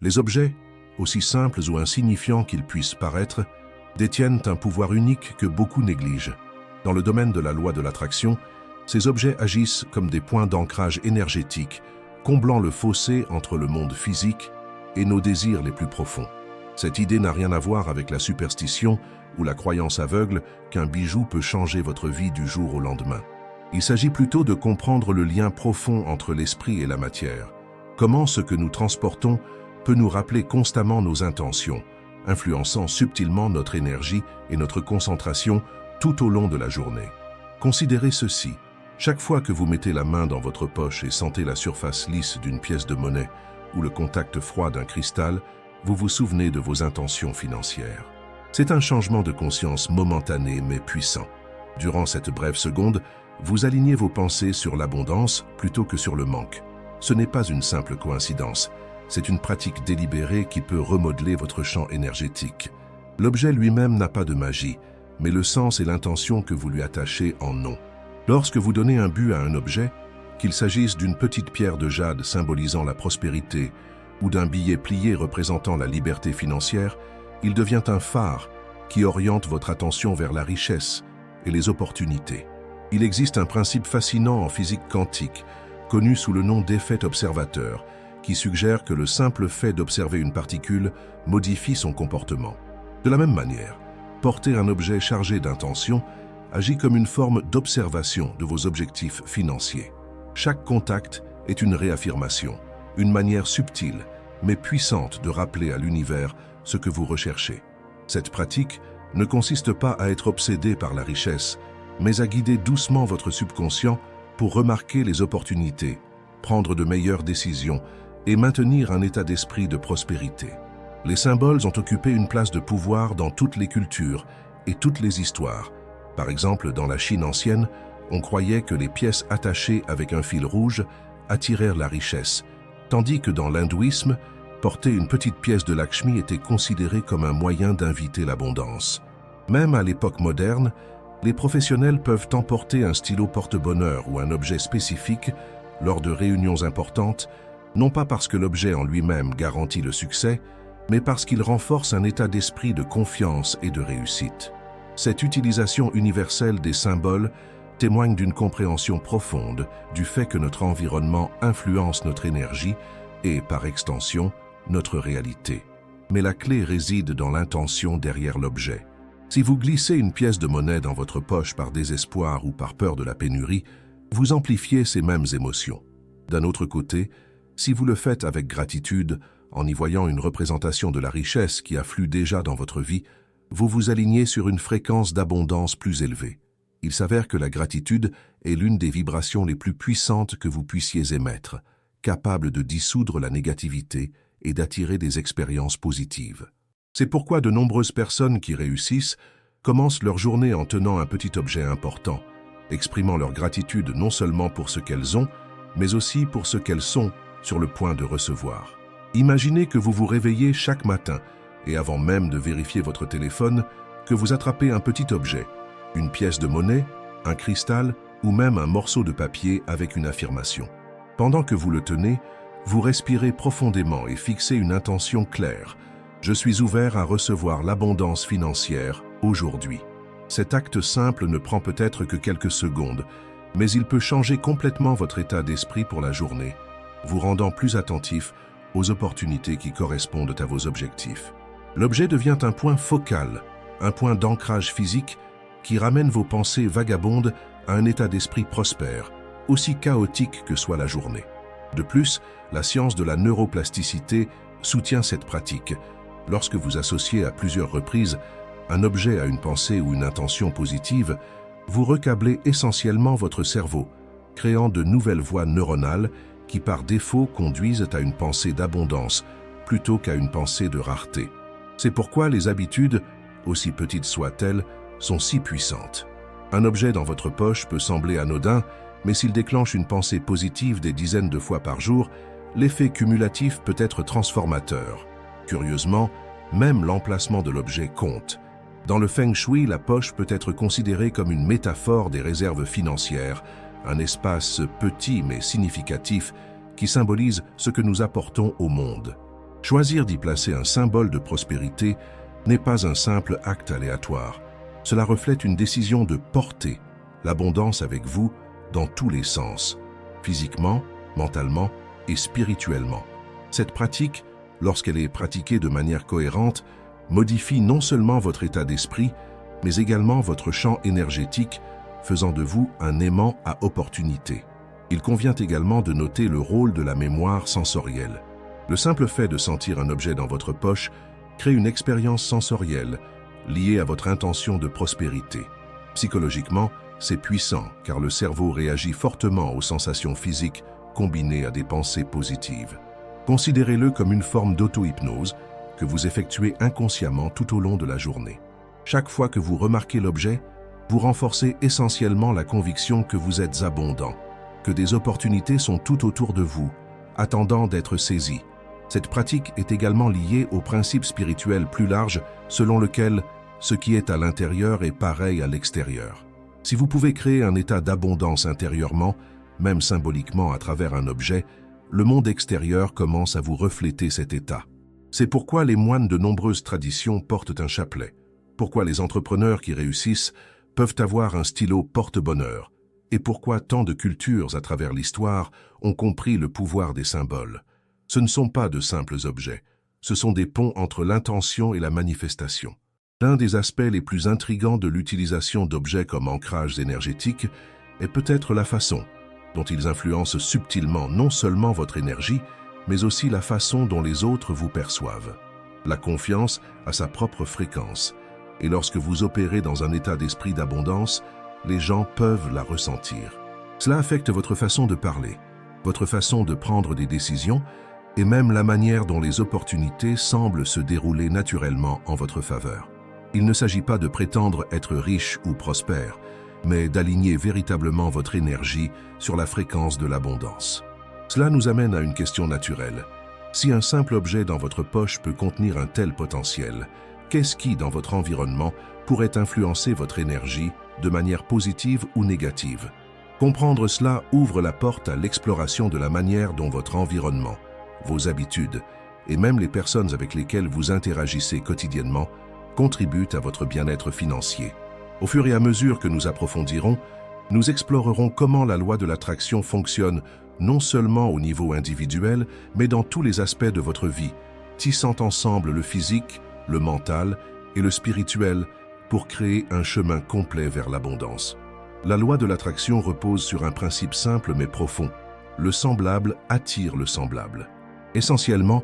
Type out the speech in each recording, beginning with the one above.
Les objets, aussi simples ou insignifiants qu'ils puissent paraître, détiennent un pouvoir unique que beaucoup négligent. Dans le domaine de la loi de l'attraction, ces objets agissent comme des points d'ancrage énergétique, comblant le fossé entre le monde physique et nos désirs les plus profonds. Cette idée n'a rien à voir avec la superstition ou la croyance aveugle qu'un bijou peut changer votre vie du jour au lendemain. Il s'agit plutôt de comprendre le lien profond entre l'esprit et la matière. Comment ce que nous transportons peut nous rappeler constamment nos intentions, influençant subtilement notre énergie et notre concentration tout au long de la journée. Considérez ceci. Chaque fois que vous mettez la main dans votre poche et sentez la surface lisse d'une pièce de monnaie ou le contact froid d'un cristal, vous vous souvenez de vos intentions financières. C'est un changement de conscience momentané mais puissant. Durant cette brève seconde, vous alignez vos pensées sur l'abondance plutôt que sur le manque. Ce n'est pas une simple coïncidence, c'est une pratique délibérée qui peut remodeler votre champ énergétique. L'objet lui-même n'a pas de magie, mais le sens et l'intention que vous lui attachez en ont. Lorsque vous donnez un but à un objet, qu'il s'agisse d'une petite pierre de jade symbolisant la prospérité ou d'un billet plié représentant la liberté financière, il devient un phare qui oriente votre attention vers la richesse et les opportunités. Il existe un principe fascinant en physique quantique, connu sous le nom d'effet observateur, qui suggère que le simple fait d'observer une particule modifie son comportement. De la même manière, porter un objet chargé d'intention agit comme une forme d'observation de vos objectifs financiers. Chaque contact est une réaffirmation, une manière subtile mais puissante de rappeler à l'univers ce que vous recherchez. Cette pratique ne consiste pas à être obsédé par la richesse, mais à guider doucement votre subconscient pour remarquer les opportunités, prendre de meilleures décisions et maintenir un état d'esprit de prospérité. Les symboles ont occupé une place de pouvoir dans toutes les cultures et toutes les histoires. Par exemple, dans la Chine ancienne, on croyait que les pièces attachées avec un fil rouge attirèrent la richesse, tandis que dans l'hindouisme, porter une petite pièce de Lakshmi était considéré comme un moyen d'inviter l'abondance. Même à l'époque moderne, les professionnels peuvent emporter un stylo porte-bonheur ou un objet spécifique lors de réunions importantes, non pas parce que l'objet en lui-même garantit le succès, mais parce qu'il renforce un état d'esprit de confiance et de réussite. Cette utilisation universelle des symboles témoigne d'une compréhension profonde du fait que notre environnement influence notre énergie et, par extension, notre réalité. Mais la clé réside dans l'intention derrière l'objet. Si vous glissez une pièce de monnaie dans votre poche par désespoir ou par peur de la pénurie, vous amplifiez ces mêmes émotions. D'un autre côté, si vous le faites avec gratitude, en y voyant une représentation de la richesse qui afflue déjà dans votre vie, vous vous alignez sur une fréquence d'abondance plus élevée. Il s'avère que la gratitude est l'une des vibrations les plus puissantes que vous puissiez émettre, capable de dissoudre la négativité et d'attirer des expériences positives. C'est pourquoi de nombreuses personnes qui réussissent commencent leur journée en tenant un petit objet important, exprimant leur gratitude non seulement pour ce qu'elles ont, mais aussi pour ce qu'elles sont sur le point de recevoir. Imaginez que vous vous réveillez chaque matin et avant même de vérifier votre téléphone, que vous attrapez un petit objet, une pièce de monnaie, un cristal ou même un morceau de papier avec une affirmation. Pendant que vous le tenez, vous respirez profondément et fixez une intention claire. Je suis ouvert à recevoir l'abondance financière aujourd'hui. Cet acte simple ne prend peut-être que quelques secondes, mais il peut changer complètement votre état d'esprit pour la journée, vous rendant plus attentif aux opportunités qui correspondent à vos objectifs. L'objet devient un point focal, un point d'ancrage physique qui ramène vos pensées vagabondes à un état d'esprit prospère, aussi chaotique que soit la journée. De plus, la science de la neuroplasticité soutient cette pratique. Lorsque vous associez à plusieurs reprises un objet à une pensée ou une intention positive, vous recablez essentiellement votre cerveau, créant de nouvelles voies neuronales qui par défaut conduisent à une pensée d'abondance plutôt qu'à une pensée de rareté. C'est pourquoi les habitudes, aussi petites soient-elles, sont si puissantes. Un objet dans votre poche peut sembler anodin, mais s'il déclenche une pensée positive des dizaines de fois par jour, l'effet cumulatif peut être transformateur. Curieusement, même l'emplacement de l'objet compte. Dans le Feng Shui, la poche peut être considérée comme une métaphore des réserves financières, un espace petit mais significatif qui symbolise ce que nous apportons au monde. Choisir d'y placer un symbole de prospérité n'est pas un simple acte aléatoire. Cela reflète une décision de porter l'abondance avec vous dans tous les sens, physiquement, mentalement et spirituellement. Cette pratique, lorsqu'elle est pratiquée de manière cohérente, modifie non seulement votre état d'esprit, mais également votre champ énergétique, faisant de vous un aimant à opportunité. Il convient également de noter le rôle de la mémoire sensorielle. Le simple fait de sentir un objet dans votre poche crée une expérience sensorielle liée à votre intention de prospérité. Psychologiquement, c'est puissant car le cerveau réagit fortement aux sensations physiques combinées à des pensées positives. Considérez-le comme une forme d'auto-hypnose que vous effectuez inconsciemment tout au long de la journée. Chaque fois que vous remarquez l'objet, vous renforcez essentiellement la conviction que vous êtes abondant, que des opportunités sont tout autour de vous, attendant d'être saisies. Cette pratique est également liée au principe spirituel plus large selon lequel ce qui est à l'intérieur est pareil à l'extérieur. Si vous pouvez créer un état d'abondance intérieurement, même symboliquement à travers un objet, le monde extérieur commence à vous refléter cet état. C'est pourquoi les moines de nombreuses traditions portent un chapelet, pourquoi les entrepreneurs qui réussissent peuvent avoir un stylo porte-bonheur, et pourquoi tant de cultures à travers l'histoire ont compris le pouvoir des symboles. Ce ne sont pas de simples objets, ce sont des ponts entre l'intention et la manifestation. L'un des aspects les plus intrigants de l'utilisation d'objets comme ancrages énergétiques est peut-être la façon dont ils influencent subtilement non seulement votre énergie, mais aussi la façon dont les autres vous perçoivent. La confiance a sa propre fréquence, et lorsque vous opérez dans un état d'esprit d'abondance, les gens peuvent la ressentir. Cela affecte votre façon de parler, votre façon de prendre des décisions, et même la manière dont les opportunités semblent se dérouler naturellement en votre faveur. Il ne s'agit pas de prétendre être riche ou prospère, mais d'aligner véritablement votre énergie sur la fréquence de l'abondance. Cela nous amène à une question naturelle. Si un simple objet dans votre poche peut contenir un tel potentiel, qu'est-ce qui, dans votre environnement, pourrait influencer votre énergie de manière positive ou négative? Comprendre cela ouvre la porte à l'exploration de la manière dont votre environnement, vos habitudes et même les personnes avec lesquelles vous interagissez quotidiennement contribuent à votre bien-être financier. Au fur et à mesure que nous approfondirons, nous explorerons comment la loi de l'attraction fonctionne non seulement au niveau individuel, mais dans tous les aspects de votre vie, tissant ensemble le physique, le mental et le spirituel pour créer un chemin complet vers l'abondance. La loi de l'attraction repose sur un principe simple mais profond. Le semblable attire le semblable. Essentiellement,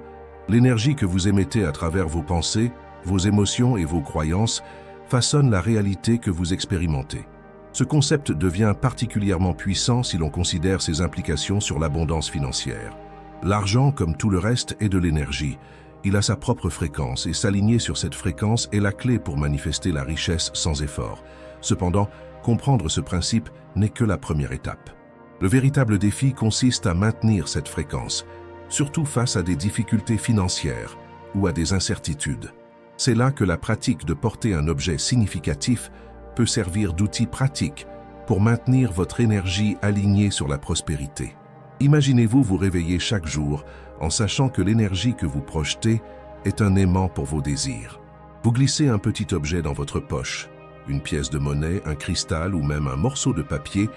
l'énergie que vous émettez à travers vos pensées, vos émotions et vos croyances façonne la réalité que vous expérimentez. Ce concept devient particulièrement puissant si l'on considère ses implications sur l'abondance financière. L'argent, comme tout le reste, est de l'énergie. Il a sa propre fréquence et s'aligner sur cette fréquence est la clé pour manifester la richesse sans effort. Cependant, comprendre ce principe n'est que la première étape. Le véritable défi consiste à maintenir cette fréquence, surtout face à des difficultés financières ou à des incertitudes. C'est là que la pratique de porter un objet significatif peut servir d'outil pratique pour maintenir votre énergie alignée sur la prospérité. Imaginez-vous vous réveiller chaque jour en sachant que l'énergie que vous projetez est un aimant pour vos désirs. Vous glissez un petit objet dans votre poche, une pièce de monnaie, un cristal ou même un morceau de papier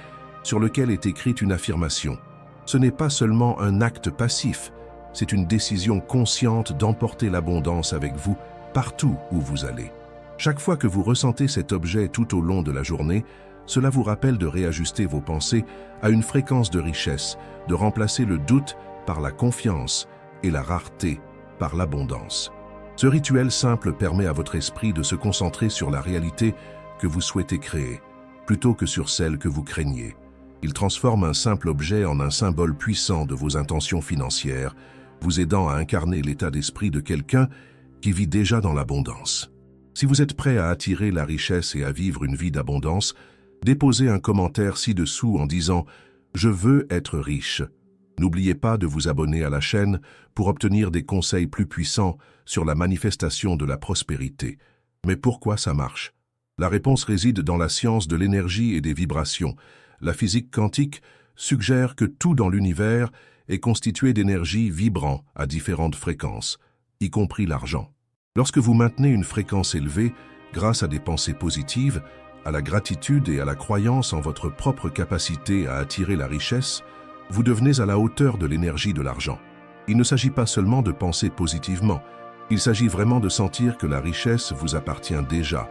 sur lequel est écrite une affirmation. Ce n'est pas seulement un acte passif, c'est une décision consciente d'emporter l'abondance avec vous partout où vous allez. Chaque fois que vous ressentez cet objet tout au long de la journée, cela vous rappelle de réajuster vos pensées à une fréquence de richesse, de remplacer le doute par la confiance et la rareté par l'abondance. Ce rituel simple permet à votre esprit de se concentrer sur la réalité que vous souhaitez créer, plutôt que sur celle que vous craignez. Il transforme un simple objet en un symbole puissant de vos intentions financières, vous aidant à incarner l'état d'esprit de quelqu'un qui vit déjà dans l'abondance. Si vous êtes prêt à attirer la richesse et à vivre une vie d'abondance, déposez un commentaire ci-dessous en disant « Je veux être riche ». N'oubliez pas de vous abonner à la chaîne pour obtenir des conseils plus puissants sur la manifestation de la prospérité. Mais pourquoi ça marche? La réponse réside dans la science de l'énergie et des vibrations. La physique quantique suggère que tout dans l'univers est constitué d'énergie vibrant à différentes fréquences. y compris l'argent. Lorsque vous maintenez une fréquence élevée, grâce à des pensées positives, à la gratitude et à la croyance en votre propre capacité à attirer la richesse, vous devenez à la hauteur de l'énergie de l'argent. Il ne s'agit pas seulement de penser positivement, il s'agit vraiment de sentir que la richesse vous appartient déjà,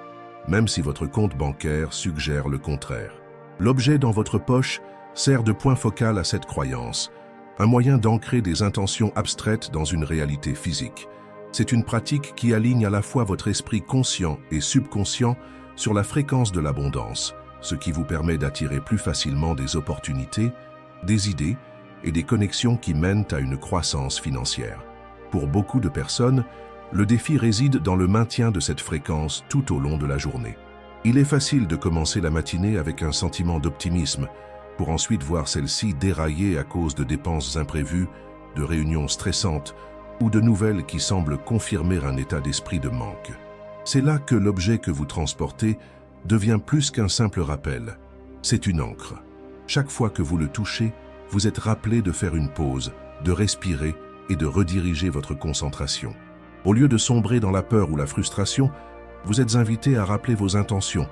même si votre compte bancaire suggère le contraire. L'objet dans votre poche sert de point focal à cette croyance, un moyen d'ancrer des intentions abstraites dans une réalité physique. C'est une pratique qui aligne à la fois votre esprit conscient et subconscient sur la fréquence de l'abondance, ce qui vous permet d'attirer plus facilement des opportunités, des idées et des connexions qui mènent à une croissance financière. Pour beaucoup de personnes, le défi réside dans le maintien de cette fréquence tout au long de la journée. Il est facile de commencer la matinée avec un sentiment d'optimisme, pour ensuite voir celle-ci dérailler à cause de dépenses imprévues, de réunions stressantes ou de nouvelles qui semblent confirmer un état d'esprit de manque. C'est là que l'objet que vous transportez devient plus qu'un simple rappel. C'est une ancre. Chaque fois que vous le touchez, vous êtes rappelé de faire une pause, de respirer et de rediriger votre concentration. Au lieu de sombrer dans la peur ou la frustration, vous êtes invité à rappeler vos intentions,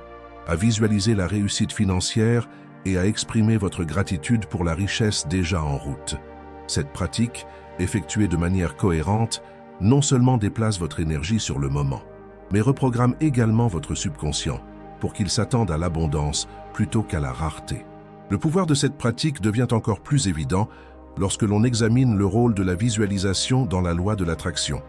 à visualiser la réussite financière et à exprimer votre gratitude pour la richesse déjà en route. Cette pratique, effectuée de manière cohérente, non seulement déplace votre énergie sur le moment, mais reprogramme également votre subconscient pour qu'il s'attende à l'abondance plutôt qu'à la rareté. Le pouvoir de cette pratique devient encore plus évident lorsque l'on examine le rôle de la visualisation dans la loi de l'attraction.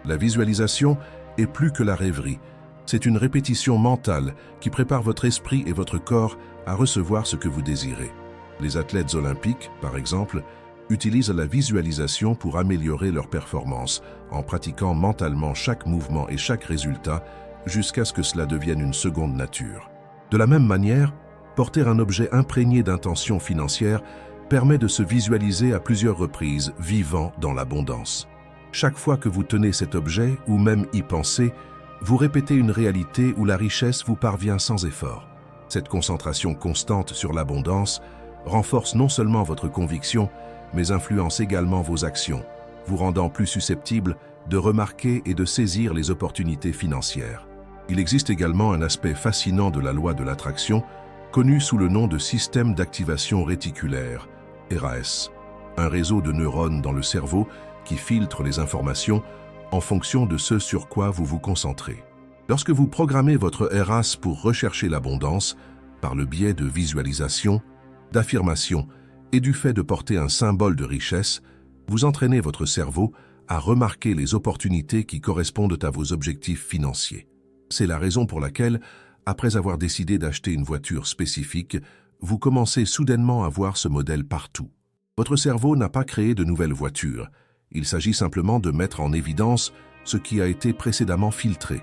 La visualisation est plus que la rêverie. C'est une répétition mentale qui prépare votre esprit et votre corps à recevoir ce que vous désirez. Les athlètes olympiques, par exemple, utilisent la visualisation pour améliorer leur performance en pratiquant mentalement chaque mouvement et chaque résultat jusqu'à ce que cela devienne une seconde nature. De la même manière, porter un objet imprégné d'intentions financières permet de se visualiser à plusieurs reprises, vivant dans l'abondance. Chaque fois que vous tenez cet objet, ou même y pensez, vous répétez une réalité où la richesse vous parvient sans effort. Cette concentration constante sur l'abondance renforce non seulement votre conviction, mais influence également vos actions, vous rendant plus susceptible de remarquer et de saisir les opportunités financières. Il existe également un aspect fascinant de la loi de l'attraction, connu sous le nom de système d'activation réticulaire, RAS, un réseau de neurones dans le cerveau qui filtre les informations en fonction de ce sur quoi vous vous concentrez. Lorsque vous programmez votre RAS pour rechercher l'abondance, par le biais de visualisation, d'affirmation et du fait de porter un symbole de richesse, vous entraînez votre cerveau à remarquer les opportunités qui correspondent à vos objectifs financiers. C'est la raison pour laquelle, après avoir décidé d'acheter une voiture spécifique, vous commencez soudainement à voir ce modèle partout. Votre cerveau n'a pas créé de nouvelles voitures. Il s'agit simplement de mettre en évidence ce qui a été précédemment filtré.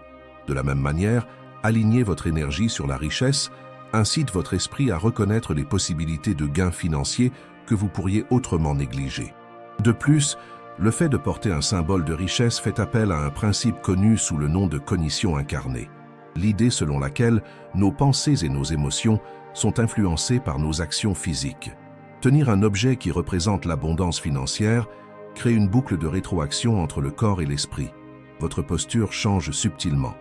De la même manière, aligner votre énergie sur la richesse incite votre esprit à reconnaître les possibilités de gains financiers que vous pourriez autrement négliger. De plus, le fait de porter un symbole de richesse fait appel à un principe connu sous le nom de cognition incarnée. L'idée selon laquelle nos pensées et nos émotions sont influencées par nos actions physiques. Tenir un objet qui représente l'abondance financière crée une boucle de rétroaction entre le corps et l'esprit. Votre posture change subtilement,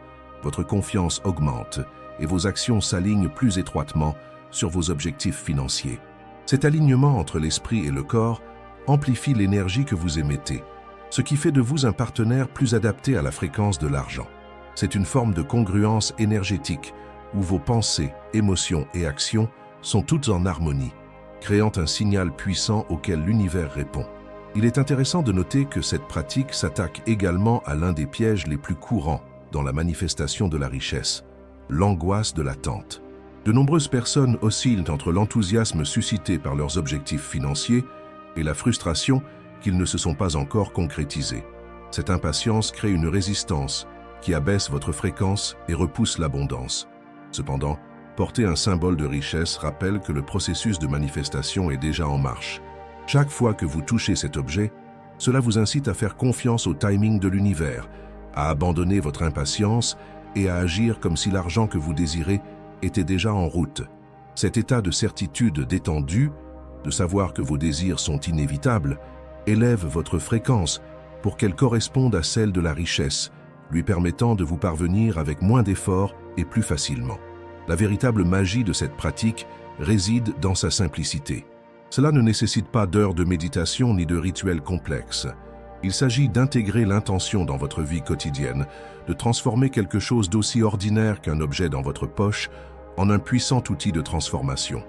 votre confiance augmente et vos actions s'alignent plus étroitement sur vos objectifs financiers. Cet alignement entre l'esprit et le corps amplifie l'énergie que vous émettez, ce qui fait de vous un partenaire plus adapté à la fréquence de l'argent. C'est une forme de congruence énergétique où vos pensées, émotions et actions sont toutes en harmonie, créant un signal puissant auquel l'univers répond. Il est intéressant de noter que cette pratique s'attaque également à l'un des pièges les plus courants dans la manifestation de la richesse, l'angoisse de l'attente. De nombreuses personnes oscillent entre l'enthousiasme suscité par leurs objectifs financiers et la frustration qu'ils ne se sont pas encore concrétisés. Cette impatience crée une résistance qui abaisse votre fréquence et repousse l'abondance. Cependant, porter un symbole de richesse rappelle que le processus de manifestation est déjà en marche. Chaque fois que vous touchez cet objet, cela vous incite à faire confiance au timing de l'univers, à abandonner votre impatience et à agir comme si l'argent que vous désirez était déjà en route. Cet état de certitude détendue, de savoir que vos désirs sont inévitables, élève votre fréquence pour qu'elle corresponde à celle de la richesse, lui permettant de vous parvenir avec moins d'efforts et plus facilement. La véritable magie de cette pratique réside dans sa simplicité. Cela ne nécessite pas d'heures de méditation ni de rituels complexes. Il s'agit d'intégrer l'intention dans votre vie quotidienne, de transformer quelque chose d'aussi ordinaire qu'un objet dans votre poche en un puissant outil de transformation.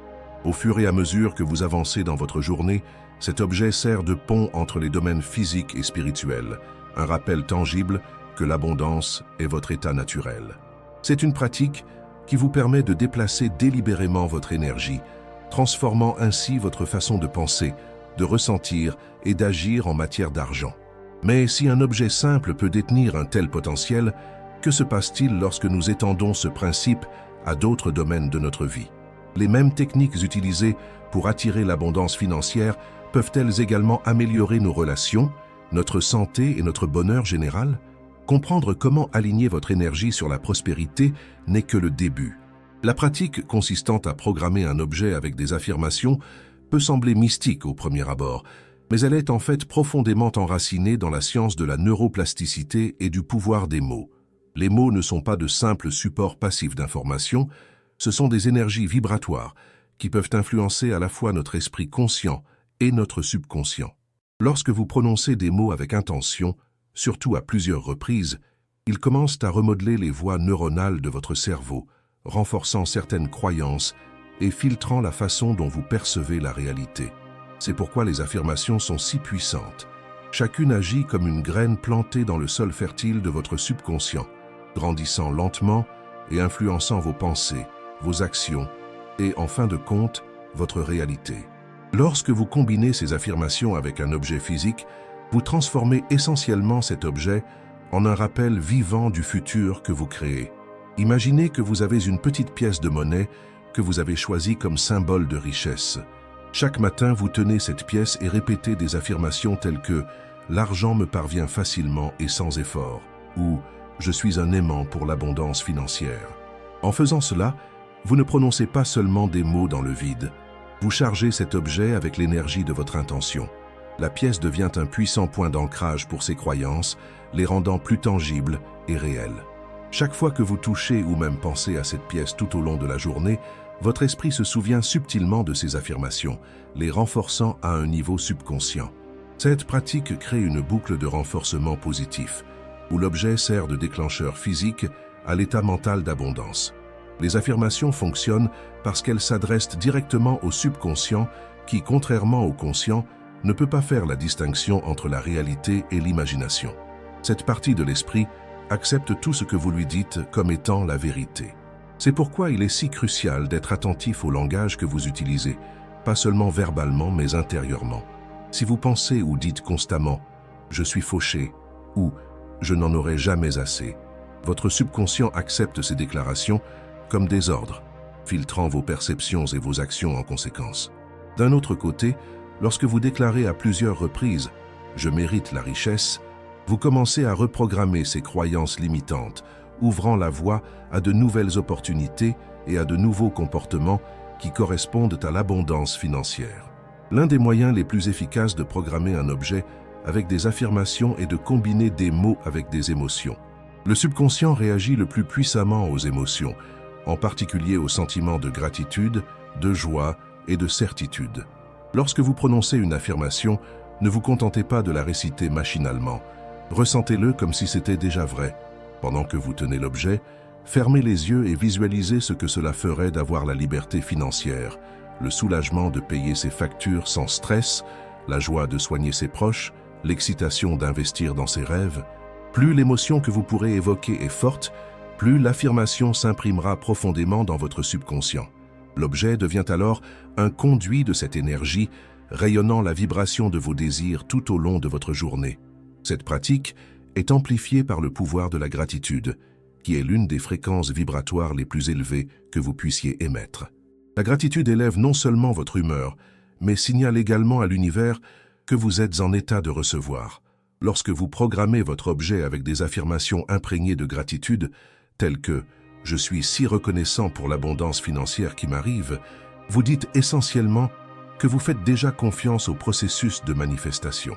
Au fur et à mesure que vous avancez dans votre journée, cet objet sert de pont entre les domaines physiques et spirituels, un rappel tangible que l'abondance est votre état naturel. C'est une pratique qui vous permet de déplacer délibérément votre énergie, transformant ainsi votre façon de penser, de ressentir et d'agir en matière d'argent. Mais si un objet simple peut détenir un tel potentiel, que se passe-t-il lorsque nous étendons ce principe à d'autres domaines de notre vie? Les mêmes techniques utilisées pour attirer l'abondance financière peuvent-elles également améliorer nos relations, notre santé et notre bonheur général? Comprendre comment aligner votre énergie sur la prospérité n'est que le début. La pratique consistant à programmer un objet avec des affirmations peut sembler mystique au premier abord, mais elle est en fait profondément enracinée dans la science de la neuroplasticité et du pouvoir des mots. Les mots ne sont pas de simples supports passifs d'information, ce sont des énergies vibratoires qui peuvent influencer à la fois notre esprit conscient et notre subconscient. Lorsque vous prononcez des mots avec intention, surtout à plusieurs reprises, ils commencent à remodeler les voies neuronales de votre cerveau, renforçant certaines croyances et filtrant la façon dont vous percevez la réalité. C'est pourquoi les affirmations sont si puissantes. Chacune agit comme une graine plantée dans le sol fertile de votre subconscient, grandissant lentement et influençant vos pensées, vos actions et, en fin de compte, votre réalité. Lorsque vous combinez ces affirmations avec un objet physique, vous transformez essentiellement cet objet en un rappel vivant du futur que vous créez. Imaginez que vous avez une petite pièce de monnaie que vous avez choisie comme symbole de richesse. Chaque matin, vous tenez cette pièce et répétez des affirmations telles que « L'argent me parvient facilement et sans effort » ou « Je suis un aimant pour l'abondance financière ». En faisant cela, vous ne prononcez pas seulement des mots dans le vide. Vous chargez cet objet avec l'énergie de votre intention. La pièce devient un puissant point d'ancrage pour ces croyances, les rendant plus tangibles et réelles. Chaque fois que vous touchez ou même pensez à cette pièce tout au long de la journée, votre esprit se souvient subtilement de ces affirmations, les renforçant à un niveau subconscient. Cette pratique crée une boucle de renforcement positif, où l'objet sert de déclencheur physique à l'état mental d'abondance. Les affirmations fonctionnent parce qu'elles s'adressent directement au subconscient qui, contrairement au conscient, ne peut pas faire la distinction entre la réalité et l'imagination. Cette partie de l'esprit accepte tout ce que vous lui dites comme étant la vérité. C'est pourquoi il est si crucial d'être attentif au langage que vous utilisez, pas seulement verbalement mais intérieurement. Si vous pensez ou dites constamment « je suis fauché » ou « je n'en aurai jamais assez », votre subconscient accepte ces déclarations comme des ordres, filtrant vos perceptions et vos actions en conséquence. D'un autre côté, lorsque vous déclarez à plusieurs reprises « je mérite la richesse », vous commencez à reprogrammer ces croyances limitantes, ouvrant la voie à de nouvelles opportunités et à de nouveaux comportements qui correspondent à l'abondance financière. L'un des moyens les plus efficaces de programmer un objet avec des affirmations est de combiner des mots avec des émotions. Le subconscient réagit le plus puissamment aux émotions, en particulier aux sentiments de gratitude, de joie et de certitude. Lorsque vous prononcez une affirmation, ne vous contentez pas de la réciter machinalement. Ressentez-le comme si c'était déjà vrai. Pendant que vous tenez l'objet, fermez les yeux et visualisez ce que cela ferait d'avoir la liberté financière, le soulagement de payer ses factures sans stress, la joie de soigner ses proches, l'excitation d'investir dans ses rêves. Plus l'émotion que vous pourrez évoquer est forte, plus l'affirmation s'imprimera profondément dans votre subconscient. L'objet devient alors un conduit de cette énergie, rayonnant la vibration de vos désirs tout au long de votre journée. Cette pratique est amplifiée par le pouvoir de la gratitude, qui est l'une des fréquences vibratoires les plus élevées que vous puissiez émettre. La gratitude élève non seulement votre humeur, mais signale également à l'univers que vous êtes en état de recevoir. Lorsque vous programmez votre objet avec des affirmations imprégnées de gratitude, telles que « Je suis si reconnaissant pour l'abondance financière qui m'arrive », vous dites essentiellement que vous faites déjà confiance au processus de manifestation.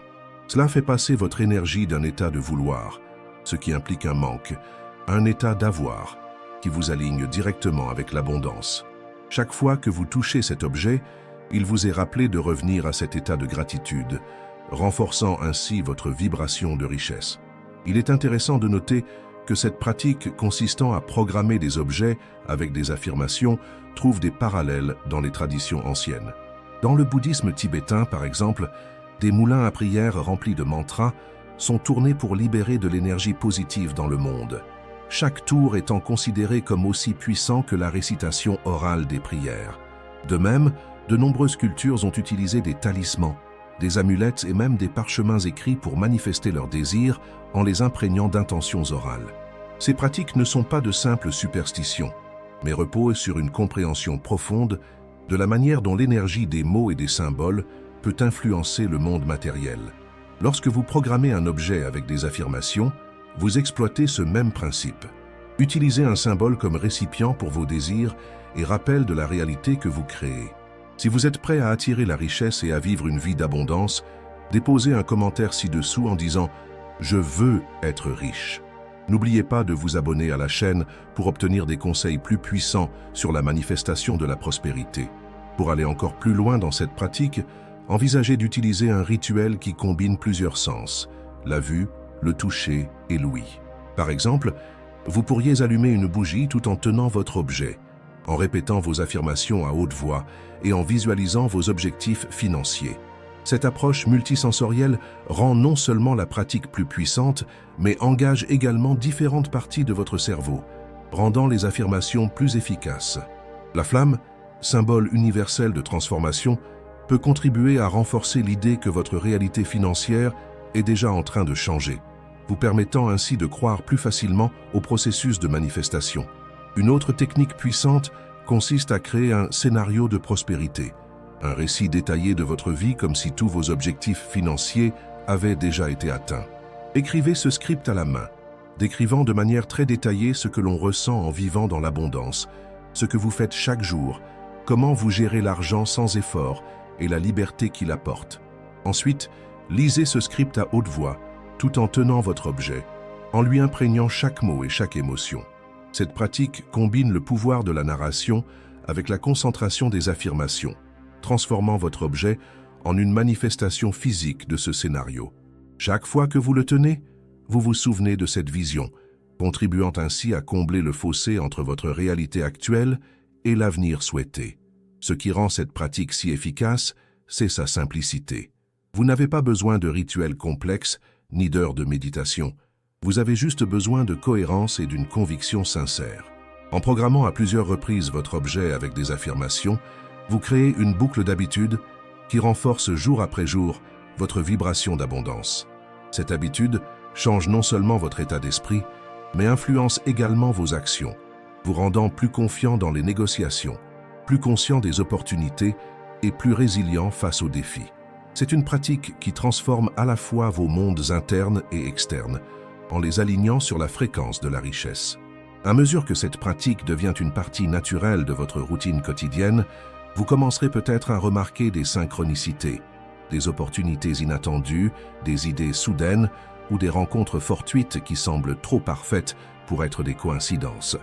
Cela fait passer votre énergie d'un état de vouloir, ce qui implique un manque, à un état d'avoir, qui vous aligne directement avec l'abondance. Chaque fois que vous touchez cet objet, il vous est rappelé de revenir à cet état de gratitude, renforçant ainsi votre vibration de richesse. Il est intéressant de noter que cette pratique consistant à programmer des objets avec des affirmations trouve des parallèles dans les traditions anciennes. Dans le bouddhisme tibétain, par exemple, des moulins à prière remplis de mantras sont tournés pour libérer de l'énergie positive dans le monde, chaque tour étant considéré comme aussi puissant que la récitation orale des prières. De même, de nombreuses cultures ont utilisé des talismans, des amulettes et même des parchemins écrits pour manifester leurs désirs en les imprégnant d'intentions orales. Ces pratiques ne sont pas de simples superstitions, mais reposent sur une compréhension profonde de la manière dont l'énergie des mots et des symboles peut influencer le monde matériel. Lorsque vous programmez un objet avec des affirmations, vous exploitez ce même principe. Utilisez un symbole comme récipient pour vos désirs et rappel de la réalité que vous créez. Si vous êtes prêt à attirer la richesse et à vivre une vie d'abondance, déposez un commentaire ci-dessous en disant « Je veux être riche ». N'oubliez pas de vous abonner à la chaîne pour obtenir des conseils plus puissants sur la manifestation de la prospérité. Pour aller encore plus loin dans cette pratique, envisagez d'utiliser un rituel qui combine plusieurs sens, la vue, le toucher et l'ouïe. Par exemple, vous pourriez allumer une bougie tout en tenant votre objet, en répétant vos affirmations à haute voix et en visualisant vos objectifs financiers. Cette approche multisensorielle rend non seulement la pratique plus puissante, mais engage également différentes parties de votre cerveau, rendant les affirmations plus efficaces. La flamme, symbole universel de transformation, peut contribuer à renforcer l'idée que votre réalité financière est déjà en train de changer, vous permettant ainsi de croire plus facilement au processus de manifestation. Une autre technique puissante consiste à créer un scénario de prospérité, un récit détaillé de votre vie comme si tous vos objectifs financiers avaient déjà été atteints. Écrivez ce script à la main, décrivant de manière très détaillée ce que l'on ressent en vivant dans l'abondance, ce que vous faites chaque jour, comment vous gérez l'argent sans effort et la liberté qu'il apporte. Ensuite, lisez ce script à haute voix, tout en tenant votre objet, en lui imprégnant chaque mot et chaque émotion. Cette pratique combine le pouvoir de la narration avec la concentration des affirmations, transformant votre objet en une manifestation physique de ce scénario. Chaque fois que vous le tenez, vous vous souvenez de cette vision, contribuant ainsi à combler le fossé entre votre réalité actuelle et l'avenir souhaité. Ce qui rend cette pratique si efficace, c'est sa simplicité. Vous n'avez pas besoin de rituels complexes ni d'heures de méditation. Vous avez juste besoin de cohérence et d'une conviction sincère. En programmant à plusieurs reprises votre objet avec des affirmations, vous créez une boucle d'habitude qui renforce jour après jour votre vibration d'abondance. Cette habitude change non seulement votre état d'esprit, mais influence également vos actions, vous rendant plus confiant dans les négociations, plus conscient des opportunités et plus résilient face aux défis. C'est une pratique qui transforme à la fois vos mondes internes et externes, en les alignant sur la fréquence de la richesse. À mesure que cette pratique devient une partie naturelle de votre routine quotidienne, vous commencerez peut-être à remarquer des synchronicités, des opportunités inattendues, des idées soudaines ou des rencontres fortuites qui semblent trop parfaites pour être des coïncidences.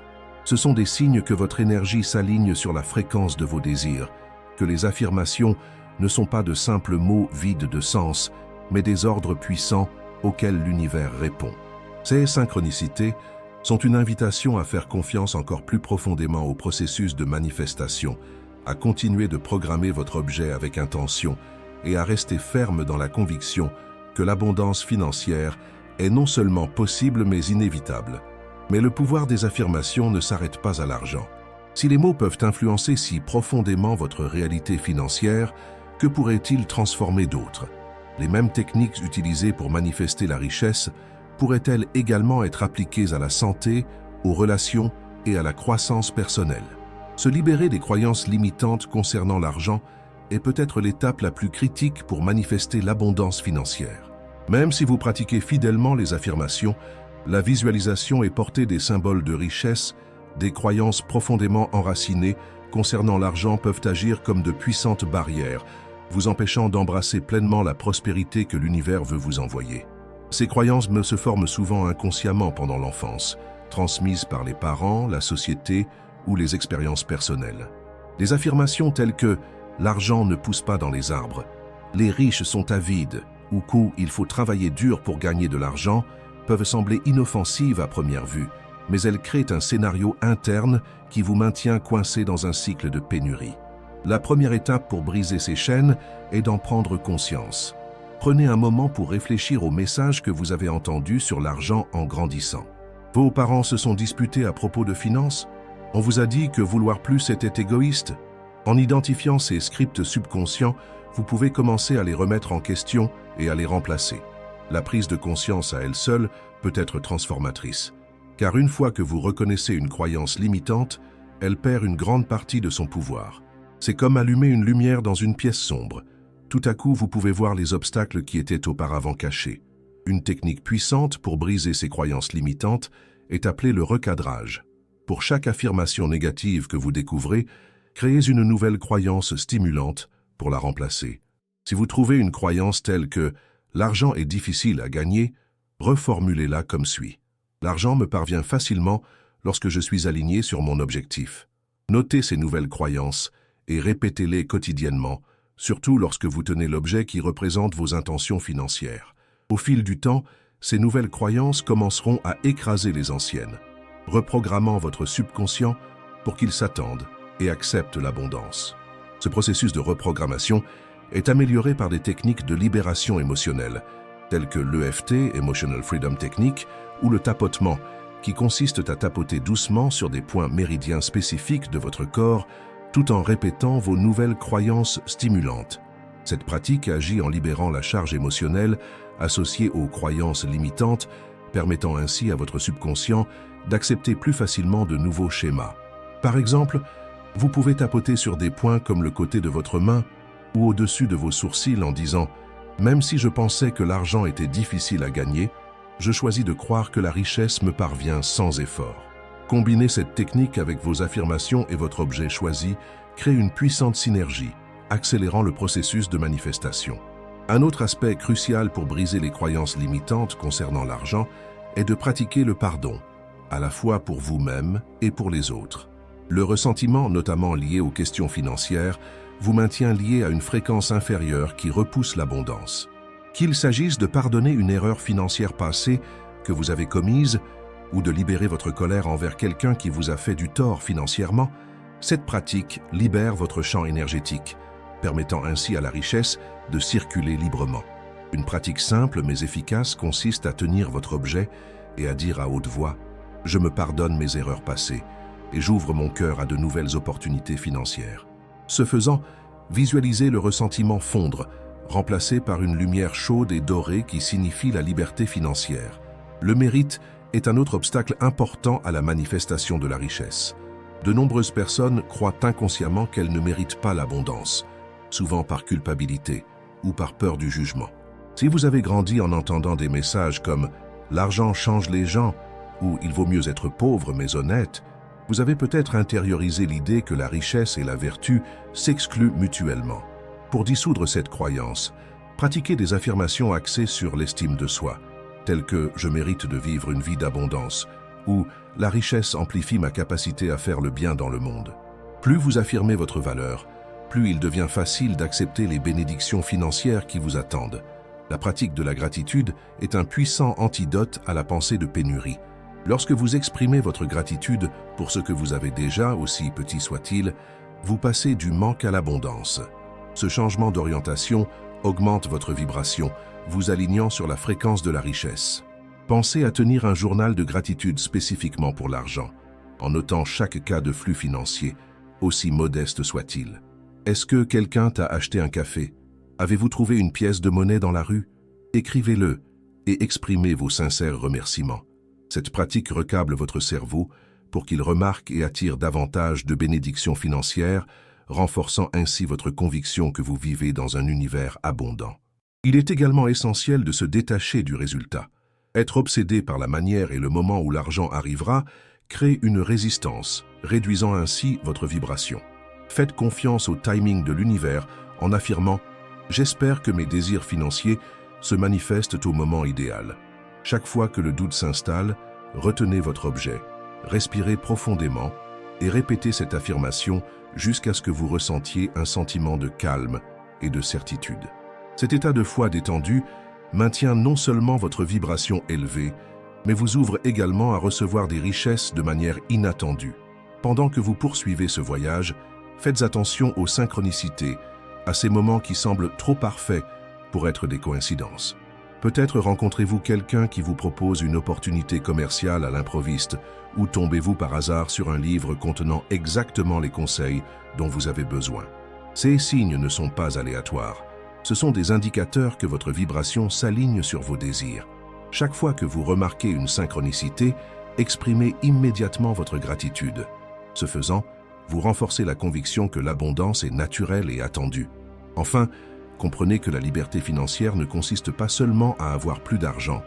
Ce sont des signes que votre énergie s'aligne sur la fréquence de vos désirs, que les affirmations ne sont pas de simples mots vides de sens, mais des ordres puissants auxquels l'univers répond. Ces synchronicités sont une invitation à faire confiance encore plus profondément au processus de manifestation, à continuer de programmer votre objet avec intention et à rester ferme dans la conviction que l'abondance financière est non seulement possible mais inévitable. Mais le pouvoir des affirmations ne s'arrête pas à l'argent. Si les mots peuvent influencer si profondément votre réalité financière, que pourraient-ils transformer d'autres? Les mêmes techniques utilisées pour manifester la richesse pourraient-elles également être appliquées à la santé, aux relations et à la croissance personnelle? Se libérer des croyances limitantes concernant l'argent est peut-être l'étape la plus critique pour manifester l'abondance financière. Même si vous pratiquez fidèlement les affirmations, la visualisation et portée des symboles de richesse, des croyances profondément enracinées concernant l'argent peuvent agir comme de puissantes barrières, vous empêchant d'embrasser pleinement la prospérité que l'univers veut vous envoyer. Ces croyances se forment souvent inconsciemment pendant l'enfance, transmises par les parents, la société ou les expériences personnelles. Des affirmations telles que « l'argent ne pousse pas dans les arbres »,« les riches sont avides » ou « il faut travailler dur pour gagner de l'argent » peuvent sembler inoffensives à première vue, mais elles créent un scénario interne qui vous maintient coincé dans un cycle de pénurie. La première étape pour briser ces chaînes est d'en prendre conscience. Prenez un moment pour réfléchir aux messages que vous avez entendus sur l'argent en grandissant. Vos parents se sont disputés à propos de finances? On vous a dit que vouloir plus était égoïste? En identifiant ces scripts subconscients, vous pouvez commencer à les remettre en question et à les remplacer. La prise de conscience à elle seule peut être transformatrice, car une fois que vous reconnaissez une croyance limitante, elle perd une grande partie de son pouvoir. C'est comme allumer une lumière dans une pièce sombre. Tout à coup, vous pouvez voir les obstacles qui étaient auparavant cachés. Une technique puissante pour briser ces croyances limitantes est appelée le recadrage. Pour chaque affirmation négative que vous découvrez, créez une nouvelle croyance stimulante pour la remplacer. Si vous trouvez une croyance telle que « l'argent est difficile à gagner », reformulez-la comme suit. « L'argent me parvient facilement lorsque je suis aligné sur mon objectif ». Notez ces nouvelles croyances et répétez-les quotidiennement, surtout lorsque vous tenez l'objet qui représente vos intentions financières. Au fil du temps, ces nouvelles croyances commenceront à écraser les anciennes, reprogrammant votre subconscient pour qu'il s'attende et accepte l'abondance. Ce processus de reprogrammation est amélioré par des techniques de libération émotionnelle, telles que l'EFT, Emotional Freedom Technique, ou le tapotement, qui consiste à tapoter doucement sur des points méridiens spécifiques de votre corps, tout en répétant vos nouvelles croyances stimulantes. Cette pratique agit en libérant la charge émotionnelle associée aux croyances limitantes, permettant ainsi à votre subconscient d'accepter plus facilement de nouveaux schémas. Par exemple, vous pouvez tapoter sur des points comme le côté de votre main ou au-dessus de vos sourcils en disant « Même si je pensais que l'argent était difficile à gagner, je choisis de croire que la richesse me parvient sans effort. » Combiner cette technique avec vos affirmations et votre objet choisi crée une puissante synergie, accélérant le processus de manifestation. Un autre aspect crucial pour briser les croyances limitantes concernant l'argent est de pratiquer le pardon, à la fois pour vous-même et pour les autres. Le ressentiment, notamment lié aux questions financières, vous maintient lié à une fréquence inférieure qui repousse l'abondance. Qu'il s'agisse de pardonner une erreur financière passée que vous avez commise ou de libérer votre colère envers quelqu'un qui vous a fait du tort financièrement, cette pratique libère votre champ énergétique, permettant ainsi à la richesse de circuler librement. Une pratique simple mais efficace consiste à tenir votre objet et à dire à haute voix « Je me pardonne mes erreurs passées et j'ouvre mon cœur à de nouvelles opportunités financières ». Ce faisant, visualisez le ressentiment fondre, remplacé par une lumière chaude et dorée qui signifie la liberté financière. Le mérite est un autre obstacle important à la manifestation de la richesse. De nombreuses personnes croient inconsciemment qu'elles ne méritent pas l'abondance, souvent par culpabilité ou par peur du jugement. Si vous avez grandi en entendant des messages comme « l'argent change les gens » ou « il vaut mieux être pauvre mais honnête », vous avez peut-être intériorisé l'idée que la richesse et la vertu s'excluent mutuellement. Pour dissoudre cette croyance, pratiquez des affirmations axées sur l'estime de soi, telles que « je mérite de vivre une vie d'abondance » ou « la richesse amplifie ma capacité à faire le bien dans le monde ». Plus vous affirmez votre valeur, plus il devient facile d'accepter les bénédictions financières qui vous attendent. La pratique de la gratitude est un puissant antidote à la pensée de pénurie. Lorsque vous exprimez votre gratitude pour ce que vous avez déjà, aussi petit soit-il, vous passez du manque à l'abondance. Ce changement d'orientation augmente votre vibration, vous alignant sur la fréquence de la richesse. Pensez à tenir un journal de gratitude spécifiquement pour l'argent, en notant chaque cas de flux financier, aussi modeste soit-il. Est-ce que quelqu'un t'a acheté un café? Avez-vous trouvé une pièce de monnaie dans la rue? Écrivez-le et exprimez vos sincères remerciements. Cette pratique recable votre cerveau pour qu'il remarque et attire davantage de bénédictions financières, renforçant ainsi votre conviction que vous vivez dans un univers abondant. Il est également essentiel de se détacher du résultat. Être obsédé par la manière et le moment où l'argent arrivera crée une résistance, réduisant ainsi votre vibration. Faites confiance au timing de l'univers en affirmant J'espère que mes désirs financiers se manifestent au moment idéal. Chaque fois que le doute s'installe, retenez votre objet, respirez profondément et répétez cette affirmation jusqu'à ce que vous ressentiez un sentiment de calme et de certitude. Cet état de foi détendu maintient non seulement votre vibration élevée, mais vous ouvre également à recevoir des richesses de manière inattendue. Pendant que vous poursuivez ce voyage, faites attention aux synchronicités, à ces moments qui semblent trop parfaits pour être des coïncidences. Peut-être rencontrez-vous quelqu'un qui vous propose une opportunité commerciale à l'improviste, ou tombez-vous par hasard sur un livre contenant exactement les conseils dont vous avez besoin. Ces signes ne sont pas aléatoires. Ce sont des indicateurs que votre vibration s'aligne sur vos désirs. Chaque fois que vous remarquez une synchronicité, exprimez immédiatement votre gratitude. Ce faisant, vous renforcez la conviction que l'abondance est naturelle et attendue. Enfin, comprenez que la liberté financière ne consiste pas seulement à avoir plus d'argent.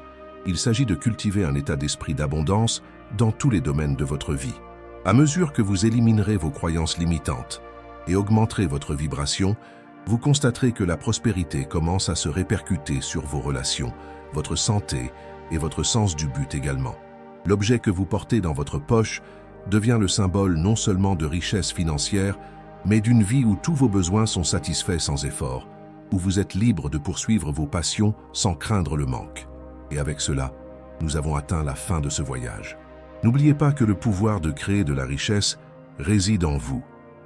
Il s'agit de cultiver un état d'esprit d'abondance dans tous les domaines de votre vie. À mesure que vous éliminerez vos croyances limitantes et augmenterez votre vibration, vous constaterez que la prospérité commence à se répercuter sur vos relations, votre santé et votre sens du but également. L'objet que vous portez dans votre poche devient le symbole non seulement de richesse financière, mais d'une vie où tous vos besoins sont satisfaits sans effort, où vous êtes libre de poursuivre vos passions sans craindre le manque. Et avec cela, nous avons atteint la fin de ce voyage. N'oubliez pas que le pouvoir de créer de la richesse réside en vous,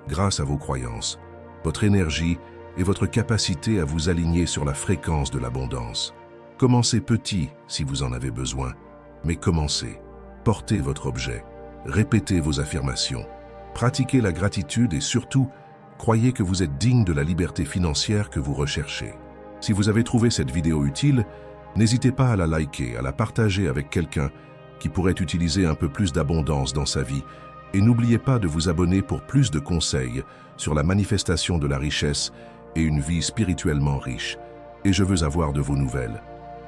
grâce à vos croyances, votre énergie et votre capacité à vous aligner sur la fréquence de l'abondance. Commencez petit si vous en avez besoin, mais commencez. Portez votre objet, répétez vos affirmations, pratiquez la gratitude et surtout, croyez que vous êtes digne de la liberté financière que vous recherchez. Si vous avez trouvé cette vidéo utile, n'hésitez pas à la liker, à la partager avec quelqu'un qui pourrait utiliser un peu plus d'abondance dans sa vie. Et n'oubliez pas de vous abonner pour plus de conseils sur la manifestation de la richesse et une vie spirituellement riche. Et je veux avoir de vos nouvelles.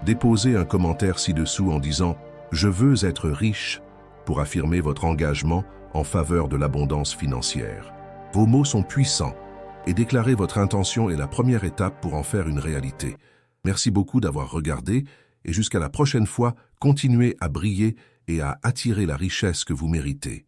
Déposez un commentaire ci-dessous en disant « Je veux être riche » pour affirmer votre engagement en faveur de l'abondance financière. Vos mots sont puissants et déclarer votre intention est la première étape pour en faire une réalité. Merci beaucoup d'avoir regardé et jusqu'à la prochaine fois, continuez à briller et à attirer la richesse que vous méritez.